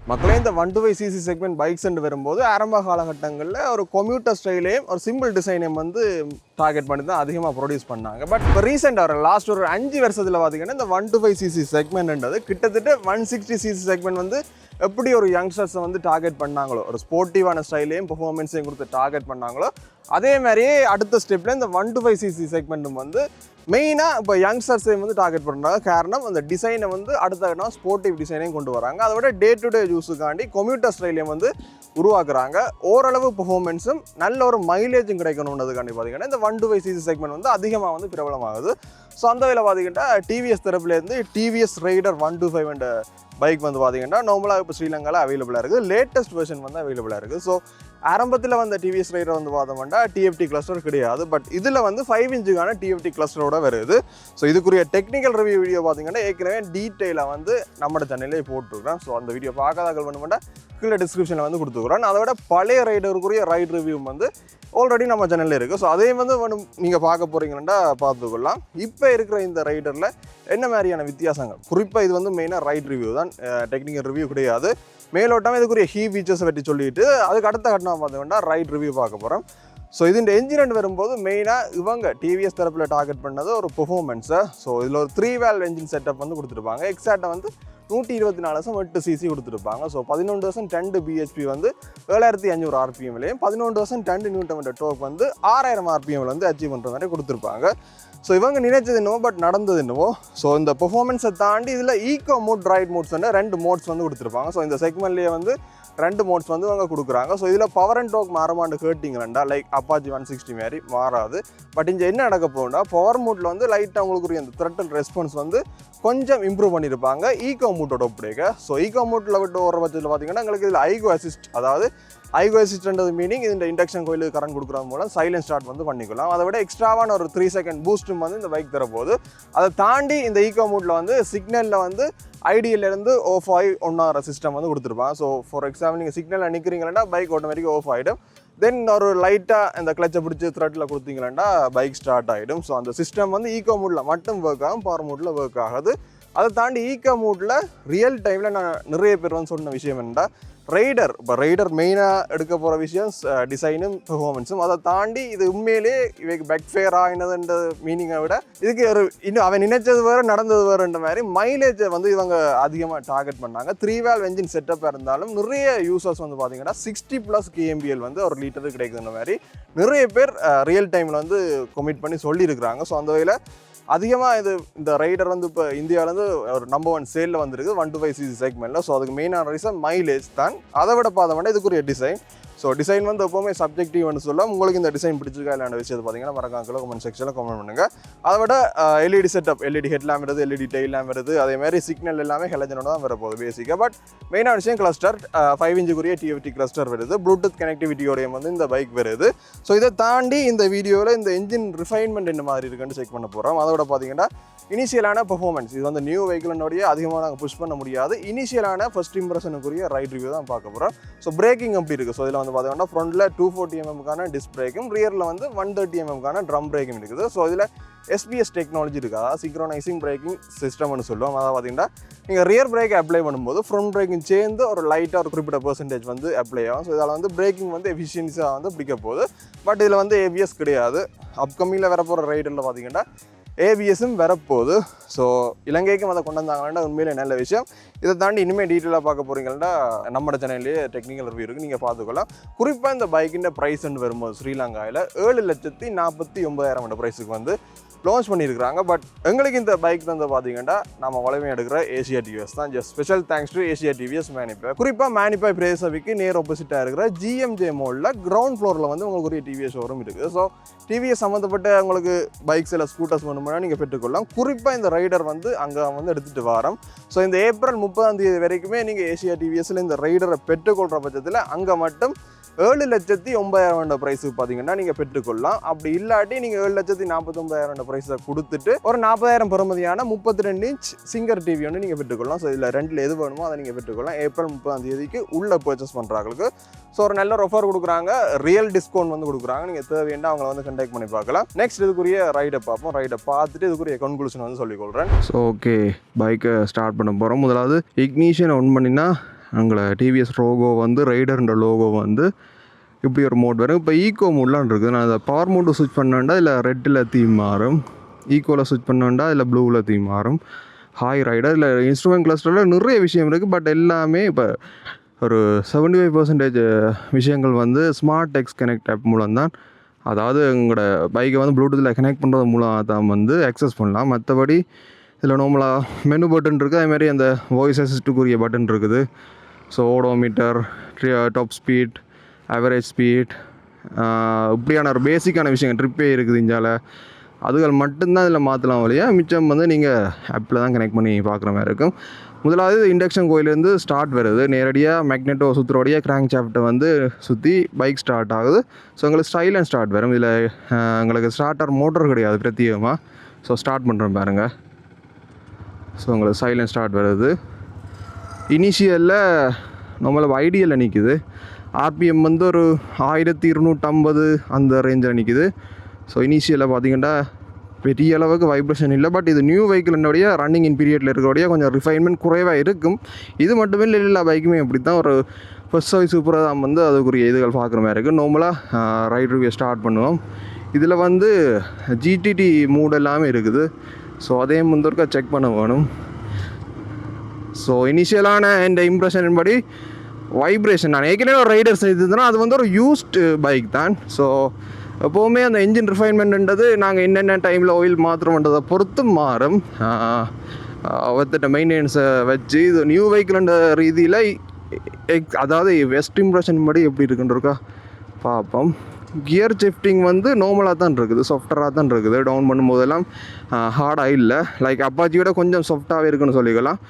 மக்களே இந்த 125cc segment bikes வரும்போது ஆரம்ப காலகட்டங்களில் ஒரு கம்யூட்டர் ஸ்டைலையும் ஒரு சிம்பிள் டிசைனையும் வந்து டார்கெட் பண்ணி தான் அதிகமாக ப்ரொடியூஸ் பண்ணாங்க. பட் இப்போ ரீசெண்டாக லாஸ்ட் ஒரு 5 வருஷத்தில் பார்த்தீங்கன்னா இந்த 125cc செக்மெண்ட்ன்றது கிட்டத்தட்ட 160cc செக்மெண்ட் வந்து எப்படி ஒரு யங்ஸ்டர்ஸை வந்து டார்கெட் பண்ணாங்களோ, ஒரு ஸ்போர்ட்டிவான ஸ்டைலையும் பெர்ஃபார்மன்ஸையும் கொடுத்து டார்கெட் பண்ணாங்களோ, அதே மாதிரியே அடுத்த ஸ்டெப்பில் இந்த 125cc செக்மெண்ட்டும் வந்து மெயினாக இப்போ யங்ஸ்டர்ஸையும் வந்து டார்கெட் பண்ணுறாங்க. காரணம் அந்த டிசைனை வந்து அடுத்த ஸ்போர்ட்டிவ் டிசைனையும் கொண்டு வராங்க. அதை விட டே டு டே யூஸுக்காண்டி கம்யூட்டர் ஸ்டைலையும் வந்து உருவாக்குறாங்க. ஓரளவு பெர்ஃபார்மன்ஸும் நல்ல ஒரு மைலேஜும் கிடைக்கணுன்றதுக்காண்டி பார்த்தீங்கன்னா இந்த 125cc செக்மெண்ட் வந்து அதிகமாக வந்து பிரபலமாகுது. ஸோ அந்த வகையில் பார்த்தீங்கன்னா டிவிஎஸ் தரப்புலேருந்து டிவிஎஸ் ரைடர் 125 என்ற பைக் வந்து பார்த்தீங்கன்னா நார்மலாக இப்போ ஸ்ரீலங்காவில் அவைலபிளாக இருக்குது. லேட்டஸ்ட் வெர்ஷன் வந்து அவைலபிளாக இருக்குது. ஸோ ஆரம்பத்தில் வந்த டிவிஎஸ் ரைடர் வந்து பார்த்தோம்னா டிஎஃப்டி கிளஸ்டர் கிடையாது. பட் இதில் வந்து 5 இன்ச்சுக்கான டிஎஃப்டி கிளஸ்டரோட வருது. ஸோ இதுக்குரிய டெக்னிக்கல் ரிவ்யூ வீடியோ பார்த்தீங்கன்னா ஏற்கனவே டீட்டெயிலாக வந்து நம்மளோட சேனல்லே போட்டுருக்கேன். ஸோ அந்த வீடியோ பார்க்காதாக்கள் வேணுமெண்டா கீழே டிஸ்கிரிப்ஷனில் வந்து கொடுத்துக்கிறேன். அதை விட பழைய ரைடருக்குரிய ரைட் ரிவ்யூ வந்து ஆல்ரெடி நம்ம சேனலில் இருக்குது. ஸோ அதே வந்து நீங்கள் பார்க்க போகிறீங்கன்னா பார்த்துக்கொள்ளலாம். இப்போ இருக்கிற இந்த ரைடரில் என்ன மாதிரியான வித்தியாசங்கள், குறிப்பாக இது வந்து மெயினாக ரைட் ரிவ்யூ தான், டெக்னிக்கல் ரிவ்யூ கிடையாது. மேலோட்டமாக இதுக்குரிய ஃபீச்சர்ஸை பற்றி சொல்லிட்டு அதுக்கு அடுத்த கட்டணம் பார்த்தீங்கன்னா ரைட் ரிவ்யூ பார்க்க போகிறோம். ஸோ இது என்ஜின் வரும்போது மெயினாக இவங்க டிவிஎஸ் தரப்பில் டார்கெட் பண்ணது ஒரு பெர்ஃபார்மன்ஸை. ஸோ இதில் ஒரு 3 வேல்வ் என்ஜின் செட்டப் வந்து கொடுத்துருப்பாங்க. எக்ஸாக்டாக வந்து 124.8cc கொடுத்துருப்பாங்க. ஸோ 11,10 bhp வந்து 7,500 RPMலையும் 11,10 Nm டோக் வந்து 6,000 RPMல வந்து அச்சீவ் பண்ணுற மாதிரி கொடுத்துருப்பாங்க. ஸோ இவங்க நினைச்சது என்னவோ, பட் நடந்தது என்னவோ. ஸோ இந்த பெர்ஃபார்மன்ஸை தாண்டி இதில் ஈகோ மோட், ரைட் மோட்ஸ் வந்து 2 மோட்ஸ் வந்து கொடுத்துருப்பாங்க. ஸோ இந்த செக்மெண்ட்லேயே வந்து 2 மோட்ஸ் வந்து இவங்க கொடுக்குறாங்க. ஸோ இதில் பவர் அண்ட் டோக் மாறமான்னு கேட்டிங்களா, லைக் அப்பாச்சி 160 மாதிரி மாறாது. பட் இங்கே என்ன நடக்க போகும்னா, பவர் மோட்டில் வந்து லைட்டாக உங்களுக்கு அந்த த்ரட்டல் ரெஸ்பான்ஸ் வந்து கொஞ்சம் இம்ப்ரூவ் பண்ணியிருப்பாங்க ஈகோ மோட்டோட ஒப்படைக்க. ஸோ ஈகோ மோட்டில் விட்டு ஓடுற பட்சத்தில் பார்த்தீங்கன்னா எங்களுக்கு இதில் ஐகோ அசிஸ்ட், அதாவது ஐகோ அசிஸ்ட்ன்றது மீனிங் இந்த இண்டக்ஷன் கோயிலுக்கு கரண்ட் கொடுக்குறது மூலம் சைலன்ட் ஸ்டார்ட் வந்து பண்ணிக்கலாம். அதை விட எக்ஸ்ட்ராவான ஒரு 3 செகண்ட் பூஸ்ட்டும் வந்து இந்த பைக் தரப்போகுது. அதை தாண்டி இந்த ஈகோ மோட்டில் வந்து சிக்னலில் வந்து ஐடியிலேருந்து ஆஃப் ஆகி ஒன்றாகிற சிஸ்டம் வந்து கொடுத்துருப்பாங்க. ஸோ ஃபார் எக்ஸாம்பிள் நீங்கள் சிக்னலில் நிற்கிறீங்கன்னா பைக் ஆட்டோமேட்டிக்காக ஆஃப் ஆகிடும். தென் ஒரு லைட்டாக இந்த கிளச்சை பிடிச்சி த்ரெட்டில் கொடுத்தீங்கன்னா பைக் ஸ்டார்ட் ஆகிடும். ஸோ அந்த சிஸ்டம் வந்து ஈகோ மோட்டில் மட்டும் ஒர்க் ஆகும், பவர் மோட்டில் ஒர்க் ஆகாது. அதை தாண்டி ஈகோ மோட்டில் ரியல் டைமில் நான் நிறைய பேர் வந்து சொன்ன விஷயம் என்னென்னா, ரைடர் மெயினாக எடுக்க போகிற விஷயம் டிசைனும் பெர்ஃபார்மன்ஸும். அதை தாண்டி இது உண்மையிலே இவைக்கு பேக் ஃபேர் ஆகினதுன்ற மீனிங்கை விட இதுக்கு ஒரு இன்னும் அவன் நினைச்சது வேறு நடந்தது வேறுன்ற மாதிரி மைலேஜை வந்து இவங்க அதிகமாக டார்கெட் பண்ணாங்க. 3 வேல்வ் என்ஜின் செட்டப்பாக இருந்தாலும் நிறைய யூசர்ஸ் வந்து பார்த்தீங்கன்னா 60+ kmpl வந்து ஒரு லிட்டருக்கு கிடைக்குதுன்ற மாதிரி நிறைய பேர் ரியல் டைமில் வந்து கமிட் பண்ணி சொல்லியிருக்கிறாங்க. ஸோ அந்த வகையில் அதிகமாக இந்த ரைடர் வந்து இப்போ இந்தியாவிலேருந்து ஒரு நம்பர் 1 சேலில் வந்துருக்கு 125cc செக்மெண்ட்டில். ஸோ அதுக்கு மெயினான ரீசன் மைலேஜ் தான். அதை விட பார்த்தோம்னா இதுக்குரிய டிசைன். ஸோ டிசைன் வந்து எப்போவுமே சப்ஜெக்டிவ்னு சொல்லலாம். உங்களுக்கு இந்த டிசைன் பிடிச்சிருக்கா இல்லையான விஷயத்தை பார்த்தீங்கன்னா மறக்காம கமெண்ட் செக்ஷனில் கமெண்ட் பண்ணுங்கள். அதை விட எல்இடி செட்டப், எல்இடி ஹெட்லாம் வருது, எல்இடி டெய்லாம் வருது, அதேமாதிரி சிக்னல் எல்லாமே ஹெலஜனோட தான் வரப்போகுது பேசிக்காக. பட் மெயினான விஷயம் கிளஸ்டர், 5 இன்ச்சுக்குரிய டிஎஃப்டி கிளஸ்டர் வருது. ப்ளூடூத் கனெக்டிவிட்டியோடையும் வந்து இந்த பைக் வருது. ஸோ இதை தாண்டி இந்த வீடியோவில் இந்த என்ஜின் ரிஃபைன்மெண்ட் என்ன மாதிரி இருக்குன்னு செக் பண்ண போகிறோம். அதோட பார்த்தீங்கன்னா இனிஷியலான பெர்ஃபார்மன்ஸ், இது வந்து நியூ வெஹிக்கிளினுடைய அதிகமாக நாங்கள் புஷ் பண்ண முடியாது. இனிஷியலான ஃபர்ஸ்ட் இம்ப்ரெஷனுக்குரிய ரைட் ரிவ்யூ தான் பார்க்க போகிறோம். ஸோ பிரேக்கிங் எப்படி இருக்குது. ஸோ இதில் வந்து பார்த்தீங்கன்னா ஃப்ரண்ட்டில் 240 mm டிஸ்க் பிரேக்கும், ரியரில் வந்து 130 mm ட்ரம் பிரேக்கும் இருக்குது. ஸோ இதில் SBS டெக்னாலஜி இருக்குது, அதாவது சிங்க்ரோனைசிங் பிரேக்கிங் சிஸ்டம்னு சொல்லுவோம். அதாவது பார்த்தீங்கன்னா நீங்கள் ரியர் பிரேக் அப்ளை பண்ணும்போது ஃப்ரண்ட் பிரேக்கிங் சேர்ந்து ஒரு லைட்டாக ஒரு குறிப்பிட்ட பெர்சன்டேஜ் வந்து அப்ளை ஆகும். ஸோ இதில் வந்து பிரேக்கிங் வந்து எஃபிஷியன்ஸாக வந்து பிடிக்க போகுது. பட் இதில் வந்து ABS கிடையாது. அப்கமிங்கில் வரப்போகிற ரைடரில் பார்த்தீங்கன்னா ABSம் வரப்போகுது. ஸோ இலங்கைக்கும் அதை கொண்டு வந்தாங்கன்னா உண்மையிலே நல்ல விஷயம். இதை தாண்டி இனிமேல் டீட்டெயிலாக பார்க்க போகிறீங்கன்னா நம்ம சேனல்லேயே டெக்னிக்கல் ரிவ்யூ இருக்குது, நீங்கள் பார்த்துக்கலாம். குறிப்பாக இந்த பைக்கின் ப்ரைஸ்ன்னு வரும்போது ஸ்ரீலங்காவில் 7,49,000 ப்ரைஸுக்கு வந்து லான்ச் பண்ணியிருக்கிறாங்க. பட் எங்களுக்கு இந்த பைக் வந்து பார்த்தீங்கன்னா நம்ம வளமை எடுக்கிற ஏசியா டிவிஎஸ் தான். Just special thanks to Asia TVS Manipay. குறிப்பாக மேனிப்பாய் பிரேசவிக்கு நேர் ஆப்போசிட்டாக இருக்கிற GMJ மோலில் கிரவுண்ட் ஃப்ளோரில் வந்து உங்களுக்கு ஒரு டிவிஎஸ் ஷோரூம் இருக்குது. ஸோ டிவிஎஸ் சம்மந்தப்பட்ட உங்களுக்கு பைக்ஸ் இல்லை ஸ்கூட்டர்ஸ் வேணும்னா நீங்கள் பெற்றுக்கொள்ளலாம். குறிப்பாக இந்த ரைடர் வந்து அங்கே வந்து எடுத்துகிட்டு வரோம். ஸோ இந்த ஏப்ரல் 30 வரைக்குமே நீங்கள் ஏசியா டிவிஎஸ்ல இந்த ரைடரை பெற்றுக்கொள்கிற பட்சத்தில் அங்கே மட்டும் 7,09,000 ப்ரைஸுக்கு பார்த்தீங்கன்னா நீங்கள் பெற்றுக்கொள்ளலாம். அப்படி இல்லாட்டி நீங்கள் 7,49,000 ப்ரைஸை கொடுத்துட்டு ஒரு 40,000 பெறுமதியான 32 இன்ச் சிங்கர் டிவி வந்து நீங்கள் பெற்றுக்கொள்ளலாம். ஸோ இதில் 2ல் எது வேணுமோ அதை நீங்கள் பெற்றுக்கொள்ளலாம் ஏப்ரல் 30 உள்ள பர்ச்சேஸ் பண்ணுறாங்களுக்கு. ஸோ ஒரு நல்ல ஆஃபர் கொடுக்குறாங்க, ரியல் டிஸ்கவுண்ட் வந்து கொடுக்குறாங்க. நீங்கள் தேவையான அவங்களை வந்து கண்டெக்ட் பண்ணி பார்க்கலாம். நெக்ஸ்ட் இதுக்குரிய ரைடை பார்ப்போம். ரைடை பார்த்துட்டு இதுக்குரிய கன்க்ளூஷன் வந்து சொல்லிக்கொள்கிறேன். ஸோ ஓகே, பைக்கை ஸ்டார்ட் பண்ண போகிறோம். முதலாவது இக்னிஷன் ஆன் பண்ணினா எங்களை டிவிஎஸ் லோகோ வந்து ரைடர்ன்ற லோகோ வந்து இப்படி ஒரு மோட் வரும். இப்போ ஈகோ மோட்லாம் இருக்குது. நான் அதை பவர் மோட்டு ஸ்விட்ச் பண்ணேன்டா இல்லை ரெட்டில் தீம் மாறும், ஈக்கோவில் ஸ்விட்ச் பண்ணேன்டா இல்லை ப்ளூவில் தீம் மாறும். ஹாய் ரைடர் இல்லை இன்ஸ்ட்ருமெண்ட் கிளஸ்டரில் நிறைய விஷயம் இருக்குது. பட் எல்லாமே இப்போ ஒரு 75% விஷயங்கள் வந்து ஸ்மார்ட் எக்ஸ் கனெக்ட் ஆப் மூலம் தான், அதாவது உங்களோட பைக்கை வந்து ப்ளூடூத்தில் கனெக்ட் பண்ணுறது மூலம் தான் வந்து அக்சஸ் பண்ணலாம். மற்றபடி இதில் நார்மலாக மெனு பட்டன் இருக்குது, அதேமாதிரி அந்த வாய்ஸ் அசிஸ்ட்டுக்குரிய பட்டன் இருக்குது. So odometer, top speed, average speed, இப்படியான ஒரு பேசிக்கான விஷயங்கள் ட்ரிப்பே இருக்குது இந்தியாவில். அதுகள் மட்டும்தான் இதில் மாற்றலாம் வழியா, மிச்சம் வந்து நீங்கள் ஆப்பில் தான் கனெக்ட் பண்ணி பார்க்குற மாதிரி இருக்கும். முதலாவது இண்டக்ஷன் கோயிலேருந்து ஸ்டார்ட் வருது, நேரடியாக மேக்னெட்டோ சுற்றுறோடைய கிராங்க் சாஃப்ட்டை வந்து சுற்றி பைக் ஸ்டார்ட் ஆகுது. ஸோ உங்களுக்கு ஸ்டைல் அண்ட் ஸ்டார்ட் வரும். இதில் உங்களுக்கு ஸ்டார்டர் மோட்டர் கிடையாது பிரத்யேகமாக. ஸோ ஸ்டார்ட் பண்ணுறோம் பாருங்கள். ஸோ உங்களுக்கு சைலண்ட் ஸ்டார்ட் வருது. இனிஷியலில் நம்மள ஐடியலில் நிற்குது. ஆர்பிஎம் வந்து ஒரு 1250 அந்த ரேஞ்சில் நிற்குது. ஸோ இனிஷியலில் பார்த்தீங்கன்னா பெரிய அளவுக்கு வைப்ரேஷன் இல்லை. பட் இது நியூ வெஹிக்கிளினுடைய ரன்னிங் இன் பீரியடில் இருக்கிறோடைய கொஞ்சம் ரிஃபைன்மெண்ட் குறைவாக இருக்கும். இது மட்டுமே இல்லை, எல்லா பைக்குமே இப்படி தான். ஒரு ஃபர்ஸ்ட் சர்வீஸ் சூப்பராக தான் வந்து அதுக்குரிய இதுகள் பார்க்குற மாதிரி இருக்குது. நார்மலாக ரைட் ரிவ்யூ ஸ்டார்ட் பண்ணுவோம். இதில் வந்து ஜிடிடி மூட் எல்லாமே இருக்குது. ஸோ அதையும் வந்து ஒருக்கா செக் பண்ண வேணும். ஸோ இனிஷியலான இந்த இம்ப்ரெஷன் படி வைப்ரேஷன், நான் ஏற்கனவே ஒரு ரைடர் செய்ததுன்னா அது வந்து ஒரு யூஸ்டு பைக் தான். ஸோ எப்போவுமே அந்த என்ஜின் ரிஃபைன்மெண்ட்ன்றது நாங்கள் என்னென்ன டைமில் ஆயில் மாற்றுறோன்றதை பொறுத்து மாறும். அவர்கிட்ட மெயின்டெனன்ஸை வச்சு இது நியூ வெஹிக்கிள்ன்ற ரீதியில் அதாவது வெஸ்ட் இம்ப்ரெஷன் படி எப்படி இருக்குன்றக்கா பார்ப்போம். கியர் ஷிஃப்டிங் வந்து நார்மலாக தான் இருக்குது, சாஃப்ட்வேராக தான் இருக்குது. டவுன் பண்ணும்போதெல்லாம் ஹார்டாக இல்லை, லைக் அப்பாச்சியோட கொஞ்சம் சாஃப்டாகவே இருக்குன்னு சொல்லிக்கலாம்.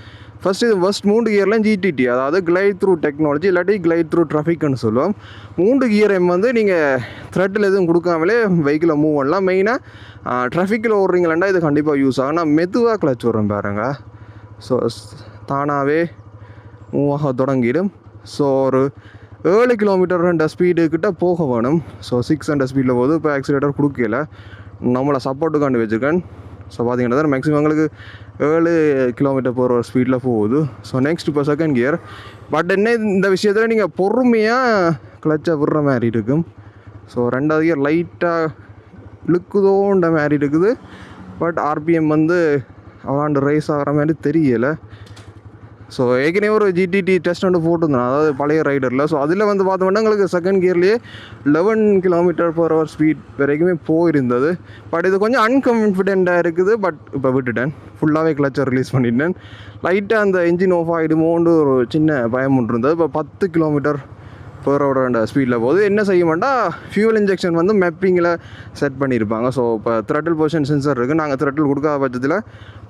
ஃபஸ்ட்டு இது ஃபஸ்ட் 3 கியர்லாம் ஜிடிடி, அதாவது கிளைட் த்ரூ டெக்னாலஜி இல்லாட்டி கிளைட் த்ரூ ட்ராஃபிக்னு சொல்லுவோம். 3 கியரையும் வந்து நீங்கள் த்ரெட்டில் எதுவும் கொடுக்காமலே வெஹிக்கிளை மூவ் பண்ணலாம். மெயினாக ட்ராஃபிக்கில் ஓடுறீங்களாண்டா இது கண்டிப்பாக யூஸ் ஆகும். நான் மெதுவாக கிளச் விட்றேன் பாருங்க. ஸோ தானாகவே மூவ் ஆக தொடங்கிடும். ஸோ ஒரு 7 கிலோமீட்டர் ஸ்பீடுக்கிட்ட போக வேணும். ஸோ 600 ஸ்பீடில் போகுது. இப்போ ஆக்சிலேட்டர் கொடுக்கல, நம்மளை சப்போர்ட்டுக்காண்டி வச்சுருக்கேன். ஸோ பார்த்தீங்கன்னா தான் மேக்ஸிமம் எங்களுக்கு 7 கிலோமீட்டர் போகிற ஒரு ஸ்பீடில் போகுது. ஸோ நெக்ஸ்ட் இப்போ செகண்ட் கியர். பட் என்ன இந்த விஷயத்தில் நீங்கள் பொறுமையாக கிளச்சை விடுற மாதிரி இருக்கும். ஸோ 2வது கியர் லைட்டாக இழுக்குதோன்ற மாதிரி இருக்குது. பட் ஆர்பிஎம் வந்து அவ்வளோண்டு ரைஸ் ஆகிற மாதிரி தெரியலை. ஸோ ஏற்கனவே ஒரு ஜிடிடி டெஸ்ட் வந்து போட்டிருந்தேன், அதாவது பழைய ரைடரில். ஸோ அதில் வந்து பார்த்தோம்னா எங்களுக்கு செகண்ட் கியர்லேயே 11 km/h ஸ்பீட் வரைக்குமே போயிருந்தது. பட் இது கொஞ்சம் அன்கான்ஃபிடென்ட்டாக இருக்குது. பட் இப்போ விட்டுட்டேன், ஃபுல்லாகவே கிளச்சை ரிலீஸ் பண்ணிட்டேன். லைட்டாக அந்த என்ஜின் ஆஃப் ஆகிடுமோன்னு ஒரு சின்ன பயம் ஒன்று இருந்தது. இப்போ 10 km/h ஸ்பீடில் போகுது. என்ன செய்ய மாட்டால் ஃபியூவல் இன்ஜெக்ஷன் வந்து மேப்பிங்கில் செட் பண்ணியிருப்பாங்க. ஸோ இப்போ த்ரெட்டில் பொசிஷன் சென்சர் இருக்குது. நாங்கள் த்ரெட்டில் கொடுக்காத பட்சத்தில்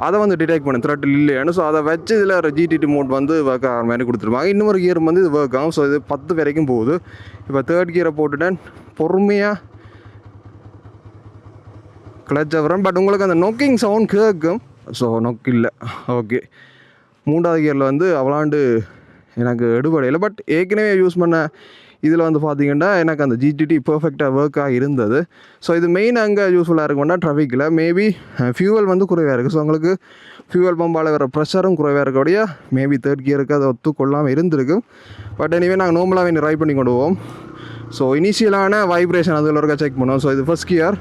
அதை வந்து டிடெக்ட் பண்ணி த்ரெட்டில் இல்லையானு. ஸோ அதை வச்சு இதில் ஒரு ஜிடிடி மோட் வந்து ஒர்க் ஆகிற மாதிரி கொடுத்துருப்பாங்க. இன்னொரு கியர் வந்து இது ஒர்க் ஆகும். ஸோ இது 10 வரைக்கும் போகுது. இப்போ 3rd கியரை போட்டுட்டேன், பொறுமையாக கிளச் ஆகிறேன். பட் உங்களுக்கு அந்த நொக்கிங் சவுண்ட் கேட்கும். ஸோ நொக்கு இல்லை, ஓகே. 3வது கியரில் வந்து அவ்வளாண்டு எனக்கு எடுபடையில். பட் ஏற்கனவே யூஸ் பண்ண இதில் வந்து பார்த்திங்கன்னா எனக்கு அந்த ஜிடிடி பர்ஃபெக்டாக ஒர்க்காக இருந்தது. ஸோ இது மெயின் அங்கே யூஸ்ஃபுல்லாக இருக்கும்னா ட்ராஃபிக்கில் மேபி ஃபியூவல் வந்து குறைவாக இருக்குது. ஸோ உங்களுக்கு ஃபியூவல் பம்பால் வர ப்ரெஷரும் குறைவாக இருக்கக்கூடிய மேபி 3rd கியருக்கு அதை ஒத்துக்கொள்ளாமல் இருந்திருக்கு. பட் எனிவே நாங்கள் நார்மலாகவே ட்ரை பண்ணி கொண்டு போவோம். ஸோ இனிஷியலான வைப்ரேஷன் அதில் இருக்க செக் பண்ணுவோம். ஸோ இது ஃபர்ஸ்ட் கியர்.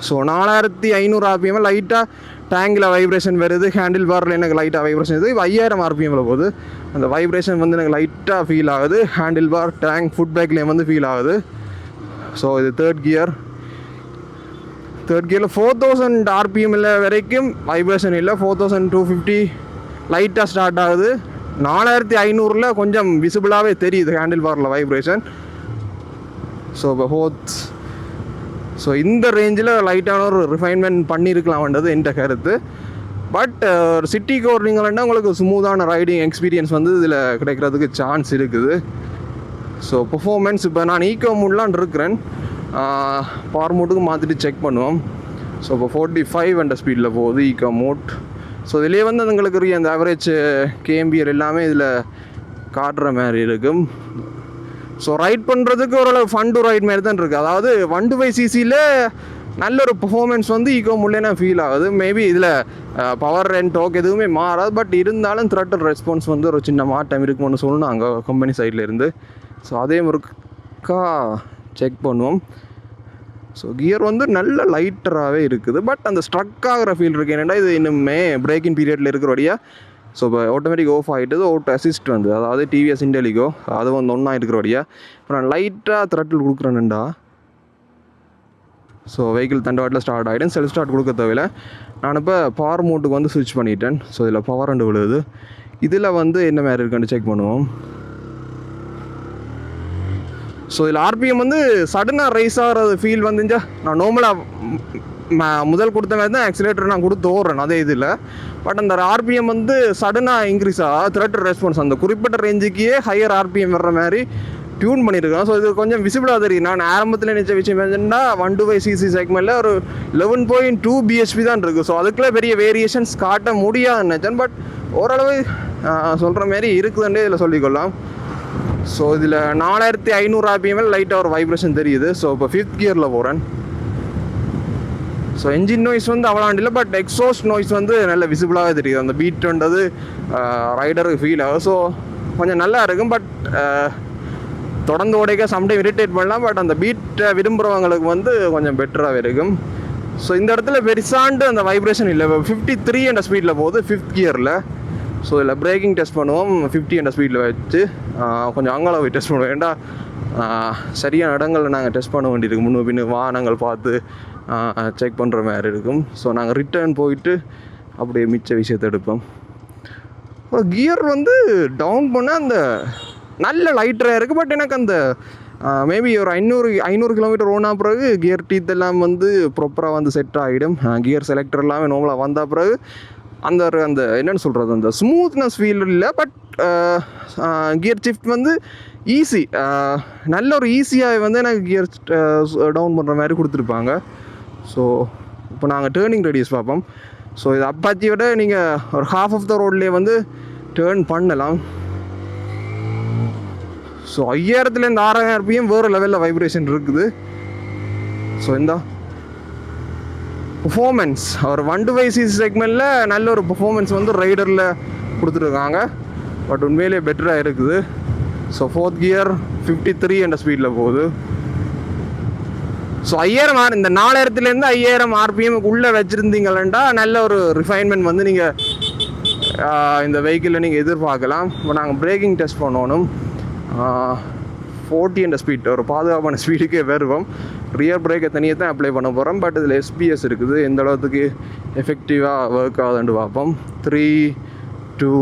ஸோ 4500 RPM லைட்டாக டேங்கில் வைப்ரேஷன் வருது. ஹேண்டில் பாரில் எனக்கு லைட்டாக வைப்ரேஷன் இருக்குது. இப்போ 5000 RPMல போகுது. அந்த வைப்ரேஷன் வந்து எனக்கு லைட்டாக ஃபீல் ஆகுது. ஹேண்டில் பார், டேங்க், ஃபுட் பேக்லேயும் வந்து ஃபீல் ஆகுது. ஸோ இது 3rd கியர். 3rd கியரில் 4000 RPMல வரைக்கும் வைப்ரேஷன் இல்லை. 4250 லைட்டாக ஸ்டார்ட் ஆகுது. 4500 கொஞ்சம் விசிபிளாகவே தெரியுது ஹேண்டில் பாரில் வைப்ரேஷன். ஸோ இப்போ 4th. ஸோ இந்த ரேஞ்சில் லைட்டான ஒரு ரிஃபைன்மெண்ட் பண்ணியிருக்கலாம்ன்றது என்ற கருத்து. பட் ஒரு சிட்டிக்கு ஓடுறீங்கன்னா உங்களுக்கு ஸ்மூத்தான ரைடிங் எக்ஸ்பீரியன்ஸ் வந்து இதில் கிடைக்கிறதுக்கு சான்ஸ் இருக்குது. ஸோ பெர்ஃபார்மன்ஸ் இப்போ நான் ஈக்கோ மூட்லாம் இருக்கிறேன், பவர் மோட்டுக்கு மாற்றிட்டு செக் பண்ணுவோம். ஸோ இப்போ 45 ஸ்பீடில் போகுது ஈக்கோ மோட். ஸோ இதிலே வந்து உங்களுக்கு அந்த ஆவரேஜ் கேஎம்பிஆர் எல்லாமே இதில் காட்டுற மாதிரி இருக்கும். ஸோ ரைட் பண்ணுறதுக்கு ஓரளவு ஃபன் டு ரைட் மாதிரி தான் இருக்குது. அதாவது 125cc நல்ல ஒரு பெர்ஃபார்மன்ஸ் வந்து ஈகோ முள்ளேனா ஃபீல் ஆகுது. மேபி இதில் பவர் அண்ட் டோக் எதுவுமே மாறாது, பட் இருந்தாலும் த்ராட்டில் ரெஸ்பான்ஸ் வந்து ஒரு சின்ன மாட்டம் இருக்கும்னு சொன்னாங்க கம்பெனி சைடில் இருந்து. ஸோ அதே முறுக்கா செக் பண்ணுவோம். ஸோ கியர் வந்து நல்ல லைட்டராகவே இருக்குது, பட் அந்த ஸ்ட்ரக் ஆகிற ஃபீல் இருக்குது. என்னென்னா இது இன்னுமே பிரேக்கிங் பீரியடில் இருக்கிறபடியாக ஸோ இப்போ ஆட்டோமேட்டிக் ஆஃப் ஆகிட்டு ஆட்டோ அசிஸ்ட் வந்து, அதாவது டிவிஎஸ் இண்டெலிகோ அது வந்து ஒன்றா இருக்கிறபடியாக இப்போ நான் லைட்டாக த்ரட்டில் கொடுக்குறேன்டா. ஸோ வெஹிக்கிள் தண்டவாட்டில் ஸ்டார்ட் ஆகிடும். செல்ஃப் ஸ்டார்ட் கொடுக்க தேவையில்ல. நான் இப்போ பவர் மோட்டுக்கு வந்து ஸ்விட்ச் பண்ணிட்டேன். ஸோ இதில் பவர் அண்டு விழுது. இதில் வந்து என்ன மாதிரி இருக்குன்னு செக் பண்ணுவோம். ஸோ இதில் ஆர்பிஎம் வந்து சடனாக ரைஸ் ஆகிறது ஃபீல் வந்துச்சா. நான் நார்மலாக முதல் கொடுத்த மாதிரி தான் ஆக்சிலேட்டர் நான் கொடுத்து ஓடுறேன் அதே இதில். பட் அந்த ஆர்பிஎம் வந்து சடனாக இன்க்ரீஸ் ஆகும். த்ரெட்டட் ரெஸ்பான்ஸ் அந்த குறிப்பிட்ட ரேஞ்சுக்கே ஹையர் ஆர்பிஎம் வர்ற மாதிரி டியூன் பண்ணியிருக்கேன். ஸோ இது கொஞ்சம் விசிபிளாக தெரியும். நான் ஆரம்பத்தில் நினச்ச விஷயம் என்னன்னா 125cc செக்மெண்ட்டில் ஒரு 11.2 bhp தான் இருக்குது. ஸோ அதுக்குள்ளே பெரிய வேரியேஷன்ஸ் காட்ட முடியாதுன்னு நினச்சேன். பட் ஓரளவு சொல்கிற மாதிரி இருக்குதுன்னே இதில் சொல்லிக்கொள்ளலாம். ஸோ இதில் 4500 RPM லைட்டாக ஒரு வைப்ரேஷன் தெரியுது. ஸோ இப்போ 5th கியரில் போகிறேன். ஸோ என்ஜின் நாய்ஸ் வந்து அவ்வளோ இல்லை, பட் எக்ஸாஸ்ட் நாய்ஸ் வந்து நல்ல விசிபிளாகவே தெரியுது. அந்த பீட்ன்றது ரைடருக்கு ஃபீல் ஆகும். ஸோ கொஞ்சம் நல்லா இருக்கும். பட் தொடர்ந்து ஓடைக்க சம்டைம் இரிட்டேட் பண்ணலாம். பட் அந்த பீட்டை விரும்புகிறவங்களுக்கு வந்து கொஞ்சம் பெட்டராகவே இருக்கும். ஸோ இந்த இடத்துல பெருசாண்டு அந்த வைப்ரேஷன் இல்லை. 53 என்ற ஸ்பீடில் போகுது 5th கியரில். ஸோ இதில் பிரேக்கிங் டெஸ்ட் பண்ணுவோம் 50 என்ற ஸ்பீடில் வச்சு. கொஞ்சம் அங்கெல்லாம் போய் டெஸ்ட் பண்ணுவோம். ஏன்டா சரியான இடங்களில் நாங்கள் டெஸ்ட் பண்ண வேண்டியிருக்கு. முன்னு பின்னு வாகனங்கள் பார்த்து செக் பண்ணுற மாதிரி இருக்கும். ஸோ நாங்கள் ரிட்டர்ன் போயிட்டு அப்படியே மிச்ச விஷயத்தை எடுப்போம். கியர் வந்து டவுன் பண்ணால் அந்த நல்ல லைட்டராக இருக்குது. பட் எனக்கு அந்த மேபி ஒரு 500 கிலோமீட்டர் ஓனா பிறகு கியர் டீத் எல்லாம் வந்து ப்ராப்பராக வந்து செட் ஆகிடும். கியர் செலக்டர் எல்லாமே நார்மலாக வந்த பிறகு அந்த என்னென்னு சொல்கிறது, அந்த ஸ்மூத்னஸ் ஃபீல் இல்லை. பட் கியர் ஷிஃப்ட் வந்து ஈஸி, நல்ல ஒரு ஈஸியாக வந்து எனக்கு கியர் டவுன் பண்ணுற மாதிரி கொடுத்துருப்பாங்க. ஸோ இப்போ நாங்கள் டேர்னிங் ரேடியஸ் பார்ப்போம். ஸோ இது அப்பாச்சி விட நீங்கள் ஒரு ஹாஃப் ஆஃப் த ரோட்லேயே வந்து டேர்ன் பண்ணலாம். ஸோ 5000லேருந்து 6000 RPM வேறு லெவலில் வைப்ரேஷன் இருக்குது. ஸோ இந்த பெர்ஃபார்மன்ஸ் ஒரு 125cc செக்மெண்ட்டில் நல்ல ஒரு பெர்ஃபார்மன்ஸ் வந்து ரைடரில் கொடுத்துருக்காங்க. பட் உண்மையிலே பெட்டராக இருக்குது. ஸோ 4th கியர் 53 என்ற ஸ்பீடில் போகுது. ஸோ 5000 இந்த 4000லேருந்து 5000 RPMக்கு உள்ளே வச்சுருந்தீங்களா நல்ல ஒரு ரிஃபைன்மெண்ட் வந்து நீங்கள் இந்த வெஹிக்கிளில் நீங்கள் எதிர்பார்க்கலாம். இப்போ நாங்கள் பிரேக்கிங் டெஸ்ட் பண்ணணும். 40 என்ற ஸ்பீட் ஒரு பாதுகாப்பான ஸ்பீடுக்கே வருவோம். ரியர் பிரேக்கை தனியாக தான் அப்ளை பண்ண போகிறோம். பட் இதில் SBS இருக்குது. எந்த அளவுக்கு எஃபெக்டிவாக ஒர்க் ஆகுதுன்னு பார்ப்போம். 3, 2,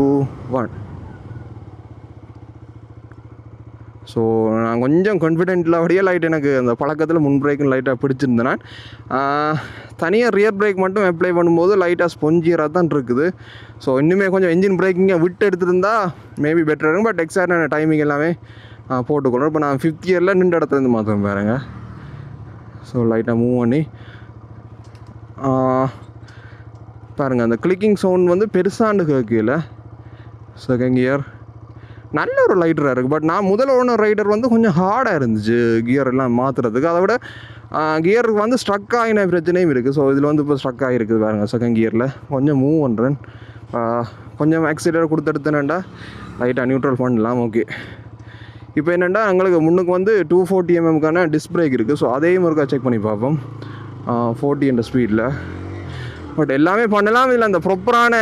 1. ஸோ நான் கொஞ்சம் கான்ஃபிடென்ட்டில் அப்படியே லைட் எனக்கு அந்த பழக்கத்தில் முன் பிரேக்கும் லைட்டாக பிடிச்சிருந்தேன். தனியாக ரியர் பிரேக் மட்டும் அப்ளை பண்ணும்போது லைட்டாக ஸ்பொஞ்சியராக தான் இருக்குது. ஸோ இன்னுமே கொஞ்சம் என்ஜின் பிரேக்கிங்கை விட்டு எடுத்துருந்தா மேபி பெட்டராக இருக்கும். பட் எக்ஸாக்டான டைமிங் எல்லாமே போட்டுக்கொள்ளணும். இப்போ நான் 5th கியரில் நின்ற இடத்துலேருந்து மாற்றம் பாருங்க. ஸோ லைட்டாக மூவ் பண்ணி பாருங்கள், அந்த கிளிக்கிங் சவுண்ட் வந்து பெருசாண்டு கேட்கல. செகண்ட் கியர் நல்ல ஒரு லைட்டராக இருக்குது. பட் நான் முதல்ல ஓன ரைடர் வந்து கொஞ்சம் ஹார்டாக இருந்துச்சு கியர் எல்லாம் மாற்றுறதுக்கு. அதை விட கியருக்கு வந்து ஸ்ட்ரக் ஆகின பிரச்சனையும் இருக்குது. ஸோ இதில் வந்து இப்போ ஸ்ட்ரக் ஆகிருக்குது பாருங்கள். செகண்ட் கியரில் கொஞ்சம் மூவ் பண்ணுறேன். கொஞ்சம் ஆக்சிலேட்டர் கொடுத்தெடுத்தேன்டா லைட்டாக நியூட்ரல் பண்ணலாம். ஓகே, இப்போ என்னென்னா எங்களுக்கு முன்னுக்கு வந்து 240 mm டிஸ்க் பிரேக் இருக்குது. ஸோ அதையும் ஒருக்கா செக் பண்ணி பார்ப்போம் 40 என்ற ஸ்பீடில். பட் எல்லாமே பண்ணலாம். இதில் அந்த ப்ராப்பரான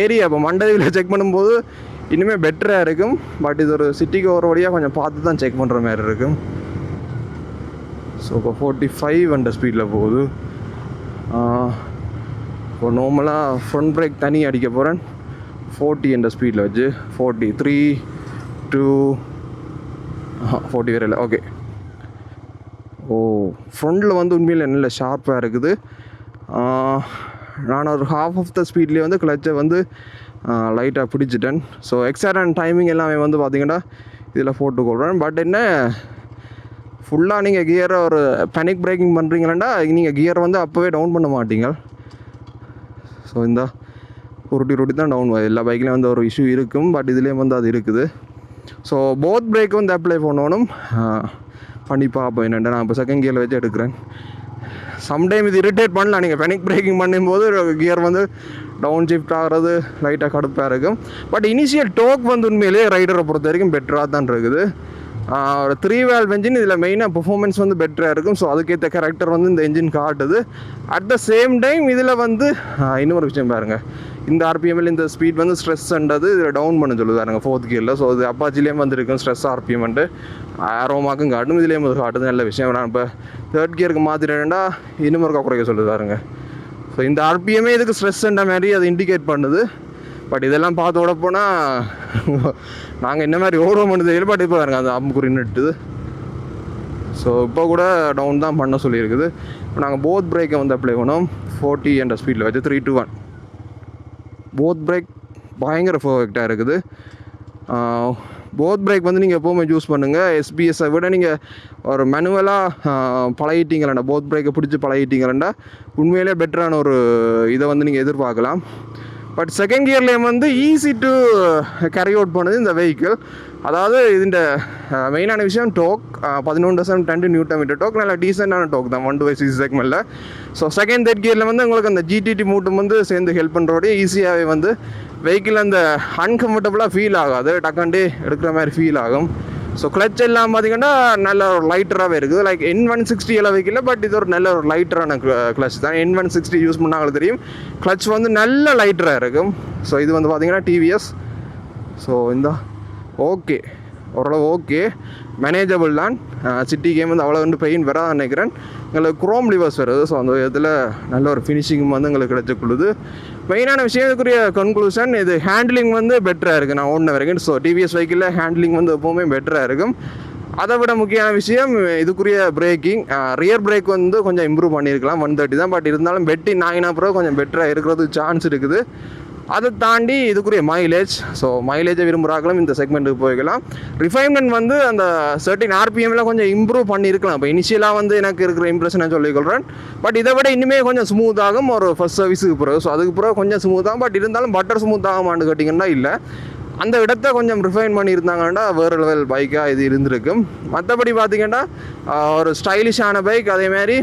ஏரியா இப்போ மண்டதியில் செக் பண்ணும்போது இன்னுமே பெட்டராக இருக்கும். பட் இது ஒரு சிட்டிக்கு ஒரு வழியாக கொஞ்சம் பார்த்து தான் செக் பண்ணுற மாதிரி இருக்கும். ஸோ இப்போ 45 என்ற ஸ்பீடில் போகுது. இப்போ நார்மலாக ஃப்ரண்ட் பிரேக் தனி அடிக்க போகிறேன் 40 என்ற ஸ்பீடில் வச்சு. 40, 3, 2, 40 வேறு இல்லை. ஓகே, ஃப்ரண்டில் வந்து உண்மையில் நல்ல ஷார்ப்பாக இருக்குது. நான் ஒரு ஹாஃப் ஆஃப் த ஸ்பீட்லேயே வந்து கிளச்சை வந்து லைட்டாக பிடிச்சிட்டேன். ஸோ எக்ஸாக்டான டைமிங் எல்லாமே வந்து பார்த்திங்கன்னா இதில் போட்டுக்கொள்கிறேன். பட் என்ன ஃபுல்லாக நீங்கள் கியரை ஒரு பேனிக் பிரேக்கிங் பண்ணுறீங்களா நீங்கள் கியரை வந்து அப்போவே டவுன் பண்ண மாட்டீங்க. ஸோ இந்த உருட்டி தான் டவுன் ஆகுது. எல்லா பைக்லேயும் வந்து ஒரு இஷ்யூ இருக்கும். பட் இதுலேயும் வந்து அது இருக்குது. ஸோ போத் பிரேக் வந்து அப்ளை பண்ணணும். பண்ணி பார்ப்போம் என்னென்னா நான் இப்போ செகண்ட் கியரில் வச்சு எடுக்கிறேன். சம்டைம் இது இரிட்டேட் பண்ணலாம். நீங்கள் பேனிக் பிரேக்கிங் பண்ணும்போது கியர் வந்து டவுன் ஷிஃப்ட் ஆகிறது லைட்டாக கடுப்பாக இருக்கும். பட் இனிஷியல் டோக் வந்து உண்மையிலேயே ரைடரை பொறுத்த வரைக்கும் பெட்டராக தான் இருக்குது. ஒரு 3 valve என்ஜின் இதில் மெயினாக பெர்ஃபார்மன்ஸ் வந்து பெட்டராக இருக்கும். ஸோ அதுக்கேற்ற கேரக்டர் வந்து இந்த என்ஜின் காட்டுது. அட் த சேம் டைம் இதில் வந்து இன்னொரு விஷயம் பாருங்கள், இந்த ஆர்பிஎம்மில் இந்த ஸ்பீட் வந்து ஸ்ட்ரெஸ்ன்றது இதில் டவுன் பண்ண சொல்லுதாருங்க 4th கியரில். ஸோ இது அப்பாச்சிலேயும் வந்து இருக்கும் ஸ்ட்ரெஸ் ஆர்பிஎம்ட்டு ஆரோமாக்கும் காட்டும், இதுலேயும் வந்து காட்டுது. நல்ல விஷயம். நான் இப்போ 3rd கியருக்கு மாற்றிட்டேன்டா இன்னும் ஒரு குறைக்க சொல்லுதாருங்க. ஸோ இந்த ஆர்பிஎம்மே இதுக்கு ஸ்ட்ரெஸ்ன்ற மாதிரி அது இண்டிகேட் பண்ணுது. பட் இதெல்லாம் பார்த்து ஓட போனால் நாங்கள் என்ன மாதிரி ஓடுவோம் தெரியல. பட் இப்போ பாருங்க அந்த அம்புக்குறி நிட்டுது. ஸோ இப்போ கூட டவுன் தான் பண்ண சொல்லியிருக்குது. இப்போ நாங்கள் போத் பிரேக்கை வந்து அப்ளை பண்ணோம் 40 என்ற ஸ்பீடில் வச்சு 3 to 1. போத் பிரேக் பயங்கர பர்ஃபெக்டாக இருக்குது. போத் பிரேக் வந்து நீங்கள் எப்போவுமே யூஸ் பண்ணுங்கள். எஸ்பிஎஸ்ஸை விட நீங்கள் ஒரு மேனுவலாக பழகிட்டீங்களா, போத் பிரேக்கை பிடிச்சி பழகிட்டீங்களா உண்மையிலே பெட்டரான ஒரு இதை வந்து நீங்கள் எதிர்பார்க்கலாம். பட் செகண்ட் கியர்லேயும் வந்து ஈஸி டு கேரி அவுட் பண்ணுது இந்த வெஹிக்கிள். அதாவது இந்த மெயினான விஷயம் டோக் 11.10 Nm டோக், நல்லா டீசெண்டான டோக் தான் 125cc செக்மெண்ட்டில். ஸோ செகண்ட் 3rd கியரில் வந்து உங்களுக்கு அந்த ஜிடிடி மூட்டும் வந்து சேர்ந்து ஹெல்ப் பண்ணுறோடைய ஈஸியாகவே வந்து வெஹிக்கிள் அந்த அன்கம்ஃபர்டபுளாக ஃபீல் ஆகாது, டக்காண்டே எடுக்கிற மாதிரி ஃபீல் ஆகும். ஸோ கிளச் எல்லாம் பார்த்திங்கன்னா நல்ல ஒரு லைட்டராகவே இருக்குது. லைக் N160 எல்லாம் வைக்கல, பட் இது ஒரு நல்ல ஒரு லைட்டரான கிளச் தான். N160 யூஸ் பண்ணாங்களுக்கு தெரியும், கிளச் வந்து நல்ல லைட்டராக இருக்கும். ஸோ இது வந்து பார்த்திங்கன்னா டிவிஎஸ். ஸோ இந்த ஓகே, ஓரளவு ஓகே, மேனேஜபிள் தான். சிட்டி கேம் வந்து அவ்வளோ வந்து பெயின் வராது நினைக்கிறேன். எங்களுக்கு குரோம் லிவர்ஸ் வருது. ஸோ அந்த இதில் நல்ல ஒரு ஃபினிஷிங் வந்து எங்களுக்கு கிடைச்சக்குள்ளுது. மெயினான விஷயம் இதுக்குரிய கன்க்ளூஷன், இது ஹேண்ட்லிங் வந்து பெட்டராக இருக்குது நான் ஓடின வரைக்கும். ஸோ டிவிஎஸ் வெஹிக்கிளில் ஹேண்ட்லிங் வந்து எப்போவுமே பெட்டராக இருக்கும். அதை விட முக்கியமான விஷயம் இதுக்குரிய பிரேக்கிங், ரியர் பிரேக் வந்து கொஞ்சம் இம்ப்ரூவ் பண்ணியிருக்கலாம் 130 தான். பட் இருந்தாலும் பெட்டி நாயினா பிறகு கொஞ்சம் பெட்டராக இருக்கிறதுக்கு சான்ஸ் இருக்குது. அதை தாண்டி இதுக்குரிய மைலேஜ், ஸோ மைலேஜை விரும்புகிறாங்களும் இந்த செக்மெண்ட்டுக்கு போய்க்கலாம். ரிஃபைன்மெண்ட் வந்து அந்த 13 RPMல கொஞ்சம் இம்ப்ரூவ் பண்ணியிருக்கலாம். இப்போ இனிஷியலாக வந்து எனக்கு இருக்கிற இம்ப்ரெஷனை சொல்லிக்கொள்கிறேன். பட் இதை விட இன்னுமே கொஞ்சம் ஸ்மூத்தாகும் ஒரு ஃபர்ஸ்ட் சர்வீஸுக்கு பிறகு. ஸோ அதுக்கு பிறகு கொஞ்சம் ஸ்மூத்தாகும். பட் இருந்தாலும் பட்டர் ஸ்மூத்தாகுமான்னு கேட்டிங்கன்னா இல்லை, அந்த இடத்த கொஞ்சம் ரிஃபைன் பண்ணியிருந்தாங்கன்னா வேறு லெவல் பைக்காக இது இருந்திருக்கும். மற்றபடி பார்த்திங்கன்னா ஒரு ஸ்டைலிஷான பைக், அதேமாதிரி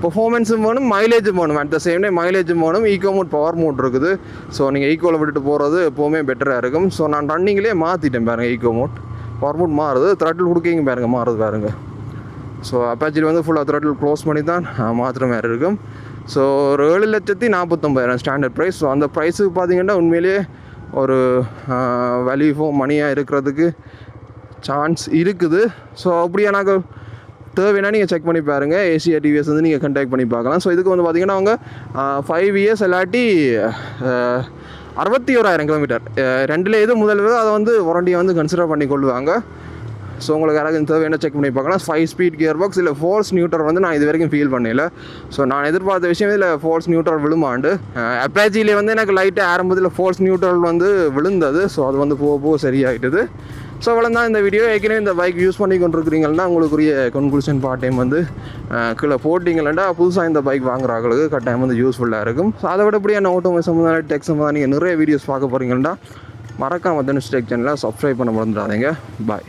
பெர்ஃபார்மன்ஸும் வேணும், மைலேஜும் வேணும். அட் த சேம் டைம் மைலேஜும் வேணும். ஈக்கோ மோட், பவர் மோட் இருக்குது. ஸோ நீங்கள் ஈக்கோவில் விட்டுட்டு போகிறது எப்போவுமே பெட்டராக இருக்கும். ஸோ நான் ரன்னிங்லேயே மாற்றிட்டேன் பாருங்கள், ஈக்கோ மோட் பவர் மோட் மாறுது, த்ராட்டில் கொடுக்கிங்க பாருங்கள் மாறுது பாருங்கள். ஸோ அப்பாச்சியில் வந்து ஃபுல்லாக த்ராட்டில் க்ளோஸ் பண்ணி தான் மாற்றுற மாதிரி இருக்கும். ஸோ ஒரு 7,49,000 ஸ்டாண்டர்ட் ப்ரைஸ். ஸோ அந்த ப்ரைஸுக்கு பார்த்திங்கன்னா உண்மையிலேயே ஒரு வேல்யூ ஃபார் மணியாக இருக்கிறதுக்கு சான்ஸ் இருக்குது. ஸோ அப்படியே நாங்கள் தேவைன்னா நீங்கள் செக் பண்ணி பாருங்கள். ஏசியா டிவிஎஸ் வந்து நீங்கள் கண்டாக்ட் பண்ணி பார்க்கலாம். ஸோ இதுக்கு வந்து பார்த்திங்கன்னா அவங்க 5 years இல்லாட்டி 61,000 கிலோமீட்டர் ரெண்டில் எது முதல் அதை வந்து வாரண்டியை வந்து கன்சிடர் பண்ணி கொள்ளுவாங்க. ஸோ உங்களுக்கு யாராவது தேவையான செக் பண்ணி பார்க்கலாம். 5 speed கியர் பாக்ஸ் இல்லை ஃபோர்ஸ் நியூட்ரல் வந்து நான் இது வரைக்கும் ஃபீல் பண்ணல. ஸோ நான் எதிர்பார்த்த விஷயம் இதில் ஃபோர்ஸ் நியூட்ரல் விழுமாண்டு. அப்பாச்சிலே வந்து எனக்கு லைட்டாக ஆரம்பத்தில் ஃபோர்ஸ் நியூட்ரல் வந்து விழுந்தது. ஸோ அது வந்து போக சரியாகிட்டுது. ஸோ அவ்வளோ தான் இந்த வீடியோ. ஏற்கனவே இந்த பைக் யூஸ் பண்ணி கொண்டிருக்கிறீங்கன்னா உங்களுக்குரிய கன்க்ளூஷன் பார்ட் டைம் வந்து கீழே போட்டிங்களா புதுசாக இந்த பைக் வாங்குறாங்களுக்கு கட்டாயம் வந்து யூஸ்ஃபுல்லாக இருக்கும். ஸோ அதை விட எப்படியான ஆட்டோமொபைல் சம்மந்தமான டெக் சம்மந்தமாக நீங்கள் நிறைய வீடியோஸ் பார்க்க போகிறீங்கன்னா மறக்காம தனுஷ் டெக் சேனலை சப்ஸ்கிரைப் பண்ண மறந்துடாதீங்க. பாய்.